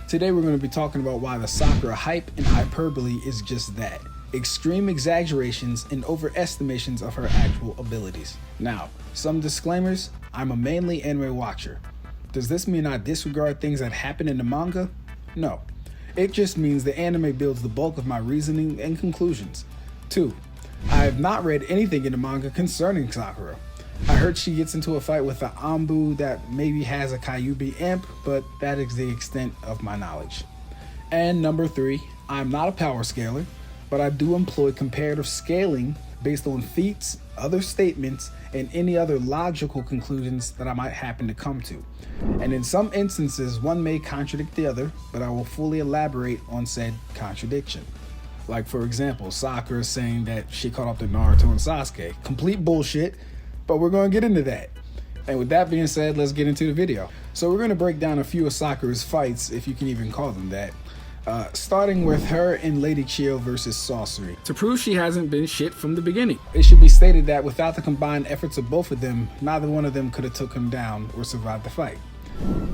Today we're going to be talking about why the Sakura hype and hyperbole is just that. Extreme exaggerations and overestimations of her actual abilities. Now, some disclaimers: I'm a mainly anime watcher. Does this mean I disregard things that happen in the manga? No. It just means the anime builds the bulk of my reasoning and conclusions. 2. I have not read anything in the manga concerning Sakura. I heard she gets into a fight with the Anbu that maybe has a Kyuubi imp, but that is the extent of my knowledge. And number 3, I'm not a power scaler, but I do employ comparative scaling based on feats, other statements, and any other logical conclusions that I might happen to come to. And in some instances, one may contradict the other, but I will fully elaborate on said contradiction. Like, for example, Sakura saying that she caught up to Naruto and Sasuke. Complete bullshit, but we're going to get into that. And with that being said, let's get into the video. So we're going to break down a few of Sakura's fights, if you can even call them that. Starting with her and Lady Chiyo versus Sasori. To prove she hasn't been shit from the beginning. It should be stated that without the combined efforts of both of them, neither one of them could have took him down or survived the fight.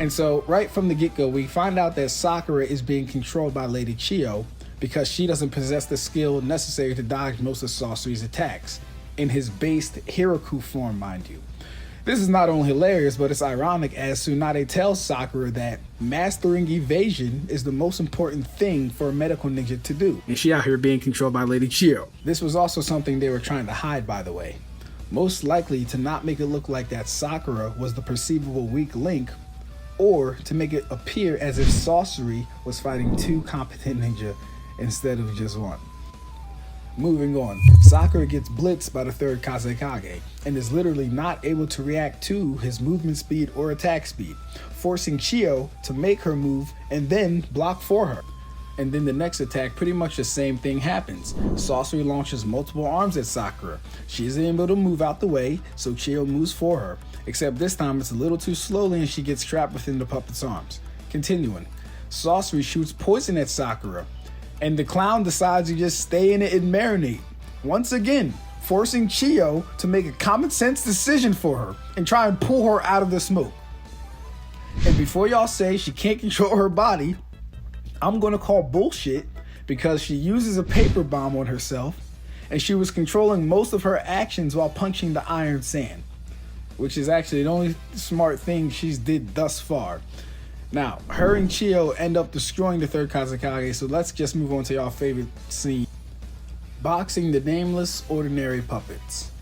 And so, right from the get-go, we find out that Sakura is being controlled by Lady Chiyo because she doesn't possess the skill necessary to dodge most of Sasori's attacks, in his based Hiraku form, mind you. This is not only hilarious, but it's ironic as Tsunade tells Sakura that mastering evasion is the most important thing for a medical ninja to do. And she out here being controlled by Lady Chiyo. This was also something they were trying to hide, by the way. Most likely to not make it look like that Sakura was the perceivable weak link, or to make it appear as if Sasori was fighting two competent ninja instead of just one. Moving on, Sakura gets blitzed by the third Kazekage and is literally not able to react to his movement speed or attack speed, forcing Chiyo to make her move and then block for her. And then the next attack, pretty much the same thing happens. Sasori launches multiple arms at Sakura. She isn't able to move out the way, so Chiyo moves for her, except this time it's a little too slowly and she gets trapped within the puppet's arms. Continuing, Sasori shoots poison at Sakura, and the clown decides to just stay in it and marinate, once again forcing Chiyo to make a common sense decision for her and try and pull her out of the smoke. And before y'all say she can't control her body, I'm gonna call bullshit, because she uses a paper bomb on herself and she was controlling most of her actions while punching the iron sand, which is actually the only smart thing she's did thus far. Now, her and Chiyo end up destroying the third Kazekage, so let's just move on to y'all favorite scene. Boxing the nameless, ordinary puppets.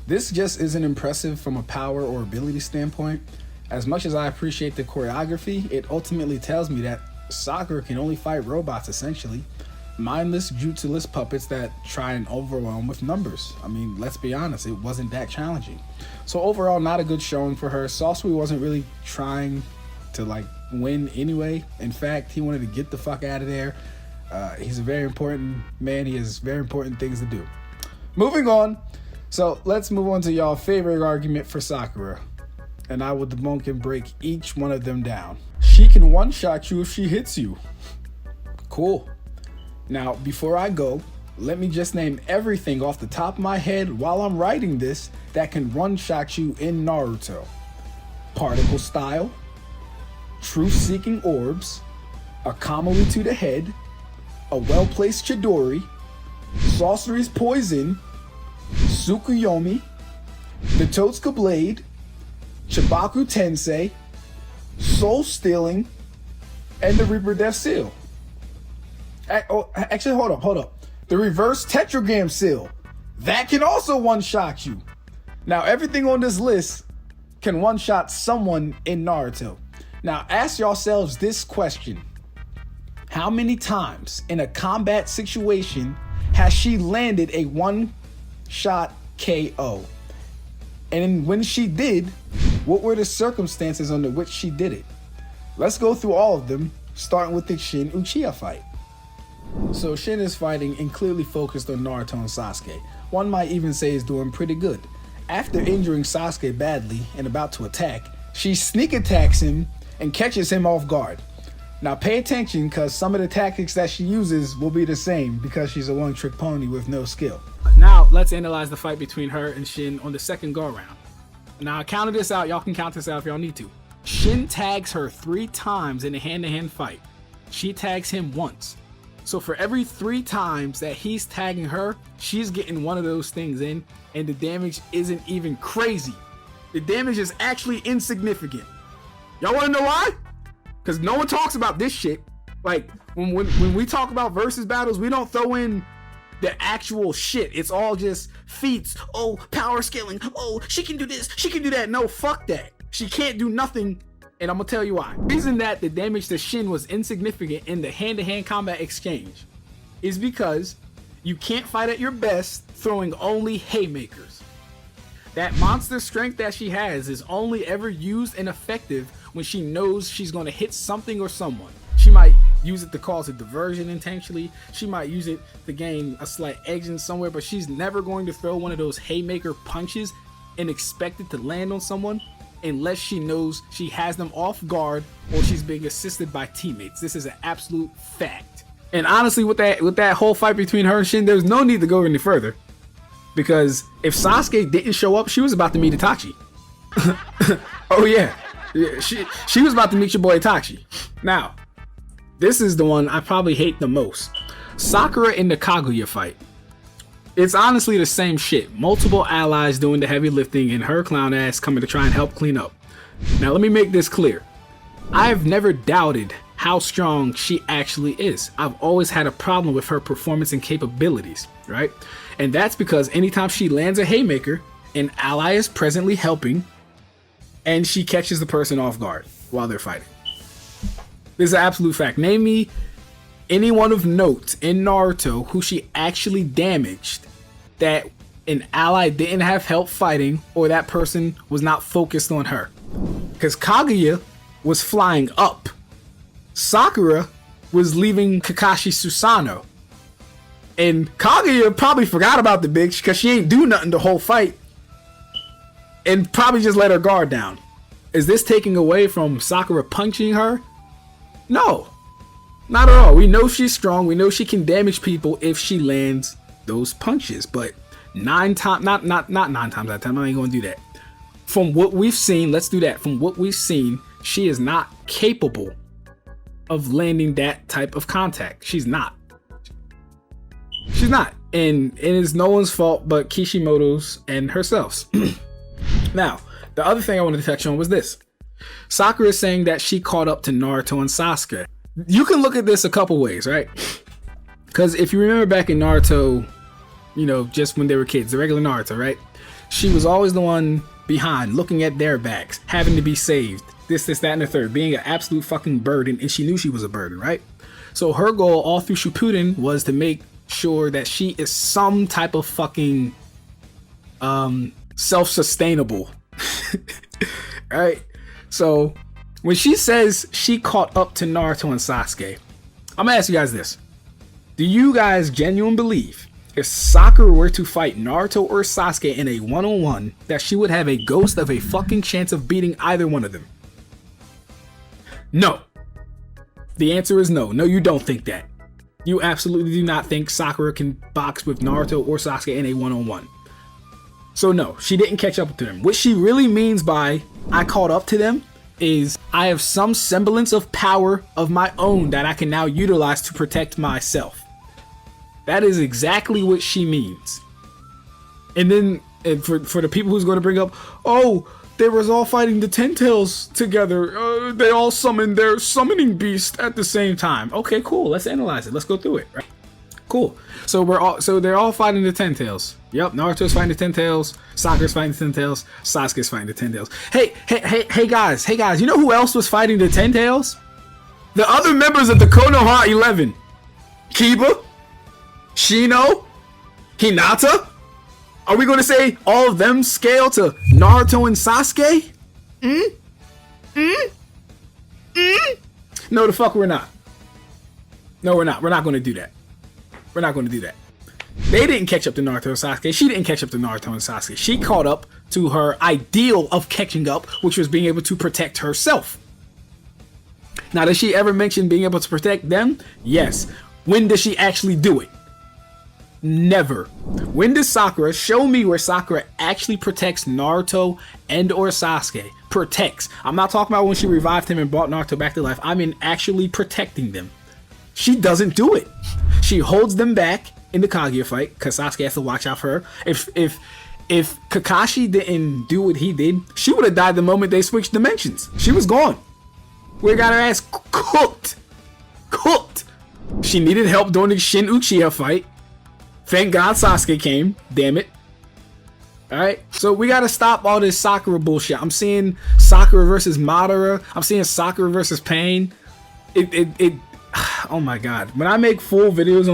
This just isn't impressive from a power or ability standpoint. As much as I appreciate the choreography, it ultimately tells me that Sakura can only fight robots, essentially. Mindless, jutsuless puppets that try and overwhelm with numbers. I mean, let's be honest, it wasn't that challenging. So overall, not a good showing for her. Sasori wasn't really trying to win anyway. In fact, he wanted to get the fuck out of there. He's a very important man. He has very important things to do. Moving on. So let's move on to y'all favorite argument for Sakura, and I will debunk and break each one of them down. She can one-shot you if she hits you. Cool. Now, before I go, let me just name everything off the top of my head while I'm writing this that can one-shot you in Naruto. Particle style, truth-seeking orbs, a Kamui to the head, a well-placed Chidori, Sasori's poison, Tsukuyomi, the Totsuka blade, Chibaku Tensei, soul stealing, and the Reaper Death Seal. Actually, hold up. The reverse tetragram seal. That can also one-shot you. Now, everything on this list can one-shot someone in Naruto. Now, ask yourselves this question. How many times in a combat situation has she landed a one-shot KO? And when she did, what were the circumstances under which she did it? Let's go through all of them, starting with the Shin Uchiha fight. So Shin is fighting and clearly focused on Naruto and Sasuke. One might even say he's doing pretty good. After injuring Sasuke badly and about to attack, she sneak attacks him and catches him off guard. Now pay attention, because some of the tactics that she uses will be the same because she's a one-trick pony with no skill. Now let's analyze the fight between her and Shin on the second go around. Now I counted this out, y'all can count this out if y'all need to. Shin tags her 3 times in a hand-to-hand fight. she tags him once. So for every 3 times that he's tagging her, she's getting one of those things in, and the damage isn't even crazy. The damage is actually insignificant. Y'all want to know why? Because no one talks about this shit. Like, when we talk about versus battles, we don't throw in the actual shit. It's all just feats. Oh, power scaling. Oh, she can do this. She can do that. No, fuck that. She can't do nothing. And I'm gonna tell you why. The reason that the damage to Shin was insignificant in the hand-to-hand combat exchange is because you can't fight at your best throwing only haymakers. That monster strength that she has is only ever used and effective when she knows she's gonna hit something or someone. She might use it to cause a diversion intentionally. She might use it to gain a slight edge in somewhere, but she's never going to throw one of those haymaker punches and expect it to land on someone unless she knows she has them off guard or she's being assisted by teammates. This is an absolute fact. And honestly, with that whole fight between her and Shin, there's no need to go any further, because if Sasuke didn't show up, she was about to meet Itachi. Oh yeah, she was about to meet your boy Itachi. Now, this is the one I probably hate the most. Sakura in the Kaguya fight. It's honestly the same shit. Multiple allies doing the heavy lifting and her clown ass coming to try and help clean up. Now let me make this clear. I've never doubted how strong she actually is. I've always had a problem with her performance and capabilities, right? And that's because anytime she lands a haymaker, an ally is presently helping and she catches the person off guard while they're fighting. This is an absolute fact. Name me anyone of note in Naruto who she actually damaged that an ally didn't have help fighting or that person was not focused on her. Because Kaguya was flying up. Sakura was leaving Kakashi Susanoo. And Kaguya probably forgot about the bitch because she ain't do nothing the whole fight. And probably just let her guard down. Is this taking away from Sakura punching her? No. Not at all. We know she's strong. We know she can damage people if she lands those punches. But not 9 times out of 10. I ain't gonna do that. From what we've seen, let's do that. From what we've seen, she is not capable of landing that type of contact. She's not. She's not. And it is no one's fault but Kishimoto's and herself's. Now, the other thing I wanted to touch on was this. Sakura is saying that she caught up to Naruto and Sasuke. You can look at this a couple ways, right? Because if you remember back in Naruto, you know, just when they were kids, the regular Naruto, right? She was always the one behind, looking at their backs, having to be saved, this, that, and the third, being an absolute fucking burden, and she knew she was a burden, right? So her goal all through Shippuden was to make sure that she is some type of fucking self-sustainable. Right? So when she says she caught up to Naruto and Sasuke, I'm gonna ask you guys this. Do you guys genuinely believe if Sakura were to fight Naruto or Sasuke in a one-on-one that she would have a ghost of a fucking chance of beating either one of them? No. The answer is no. No, you don't think that. You absolutely do not think Sakura can box with Naruto or Sasuke in a one-on-one. So no, she didn't catch up to them. What she really means by I caught up to them is I have some semblance of power of my own that I can now utilize to protect myself. That is exactly what she means. And then for the people who's going to bring up, oh, they was all fighting the Ten Tails together. They all summoned their summoning beast at the same time. Okay, cool. Let's analyze it. Let's go through it. Right? Cool. So they're all fighting the Ten Tails. Yep, Naruto's fighting the Ten Tails, Sakura's fighting the Ten Tails, Sasuke's fighting the Ten Tails. Hey guys, you know who else was fighting the Ten Tails? The other members of the Konoha 11. Kiba, Shino, Hinata. Are we going to say all of them scale to Naruto and Sasuke? No, the fuck we're not. No, we're not. We're not going to do that. We're not going to do that. They didn't catch up to Naruto and Sasuke. She didn't catch up to Naruto and Sasuke. She caught up to her ideal of catching up, which was being able to protect herself. Now, does she ever mention being able to protect them? Yes. When does she actually do it? Never. When does Sakura show me where Sakura actually protects Naruto and or Sasuke? Protects. I'm not talking about when she revived him and brought Naruto back to life. I mean actually protecting them. She doesn't do it. She holds them back in the Kaguya fight because Sasuke has to watch out for her. If Kakashi didn't do what he did, she would have died the moment they switched dimensions. She was gone. We got her ass cooked. Cooked. She needed help during the Shin Uchiha fight. Thank God Sasuke came. Damn it. Alright, so we gotta stop all this Sakura bullshit. I'm seeing Sakura versus Madara. I'm seeing Sakura versus Pain. Oh my god. When I make full videos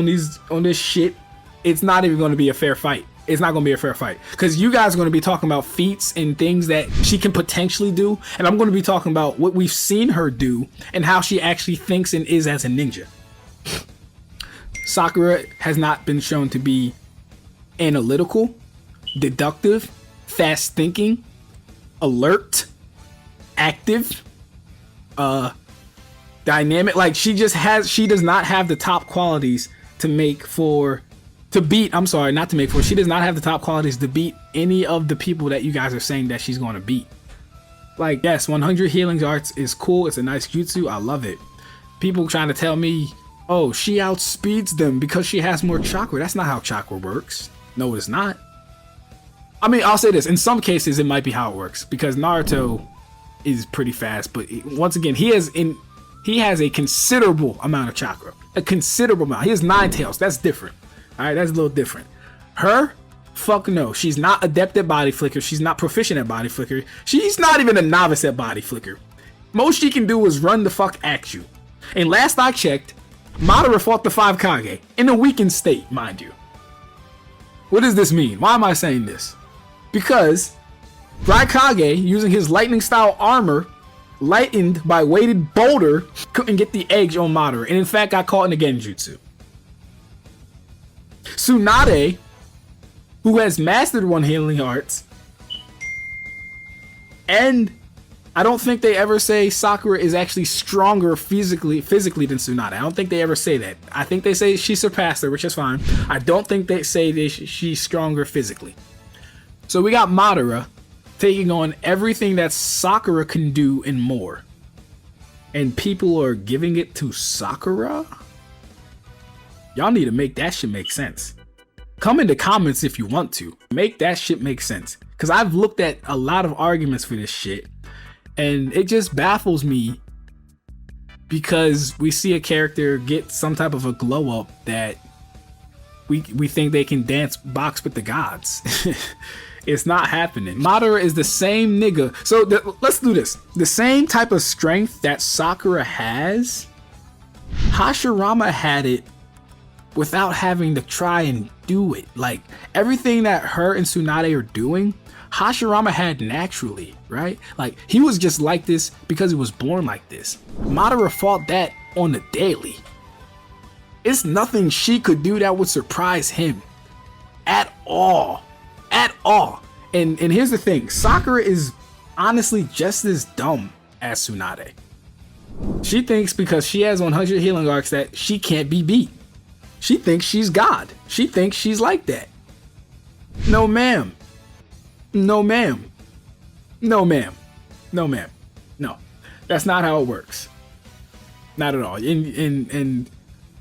on this shit, it's not even gonna be a fair fight. It's not gonna be a fair fight. Because you guys are gonna be talking about feats and things that she can potentially do. And I'm gonna be talking about what we've seen her do and how she actually thinks and is as a ninja. Sakura has not been shown to be analytical, deductive, fast thinking, alert, active, dynamic. Like she does not have the top qualities she does not have the top qualities to beat any of the people that you guys are saying that she's going to beat. Like, yes, 100 healing arts is cool. It's a nice jutsu. I love it. People trying to tell me, oh, she outspeeds them because she has more chakra. That's not how chakra works. No, it's not. I mean, I'll say this. In some cases, it might be how it works because Naruto is pretty fast. But once again, he has a considerable amount of chakra. A considerable amount. He has 9 tails. That's different. All right, that's a little different. Her, fuck no. She's not adept at body flicker. She's not proficient at body flicker. She's not even a novice at body flicker. Most she can do is run the fuck at you. And last I checked, Madara fought the 5 Kage in a weakened state, mind you. What does this mean? Why am I saying this? Because Raikage, using his lightning style armor, lightened by weighted boulder, couldn't get the edge on Madara, and in fact got caught in the genjutsu. Tsunade, who has mastered 1 healing arts, and I don't think they ever say Sakura is actually stronger physically than Tsunade. I don't think they ever say that. I think they say she surpassed her, which is fine. I don't think they say she's stronger physically. So we got Madara taking on everything that Sakura can do and more. And people are giving it to Sakura? Y'all need to make that shit make sense. Come in the comments if you want to. Make that shit make sense. Because I've looked at a lot of arguments for this shit. And it just baffles me. Because we see a character get some type of a glow up that we think they can box with the gods. It's not happening. Madara is the same nigga. So let's do this. The same type of strength that Sakura has, Hashirama had it without having to try and do it. Like everything that her and Tsunade are doing, Hashirama had naturally, right? Like he was just like this because he was born like this. Madara fought that on the daily. It's nothing she could do that would surprise him at all. At all. And here's the thing, Sakura is honestly just as dumb as Tsunade. She thinks because she has 100 healing arcs that she can't be beat. She thinks she's God. She thinks she's like that. No ma'am. No ma'am. No ma'am. No ma'am. No. That's not how it works. Not at all. And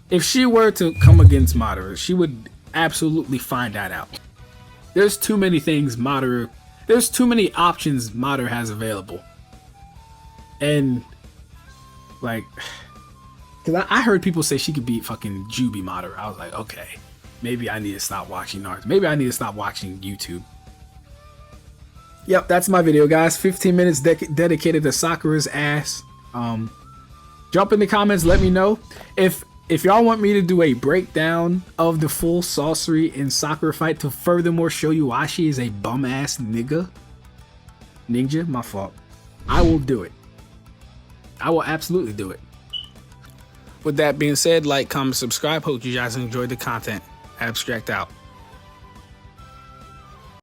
if she were to come against Madara, she would absolutely find that out. There's too many things there's too many options Madara has available. And like, cause I heard people say she could beat fucking Jubi Madara. I was like, okay, maybe I need to stop watching Naruto. Maybe I need to stop watching YouTube. Yep, that's my video, guys. 15 minutes dedicated to Sakura's ass. Jump in the comments, let me know if y'all want me to do a breakdown of the full Sasori and Sakura fight to furthermore show you why she is a bum ass ninja, my fault. I will do it. I will absolutely do it. With that being said, like, comment, subscribe. Hope you guys enjoyed the content. Ab-Stract out.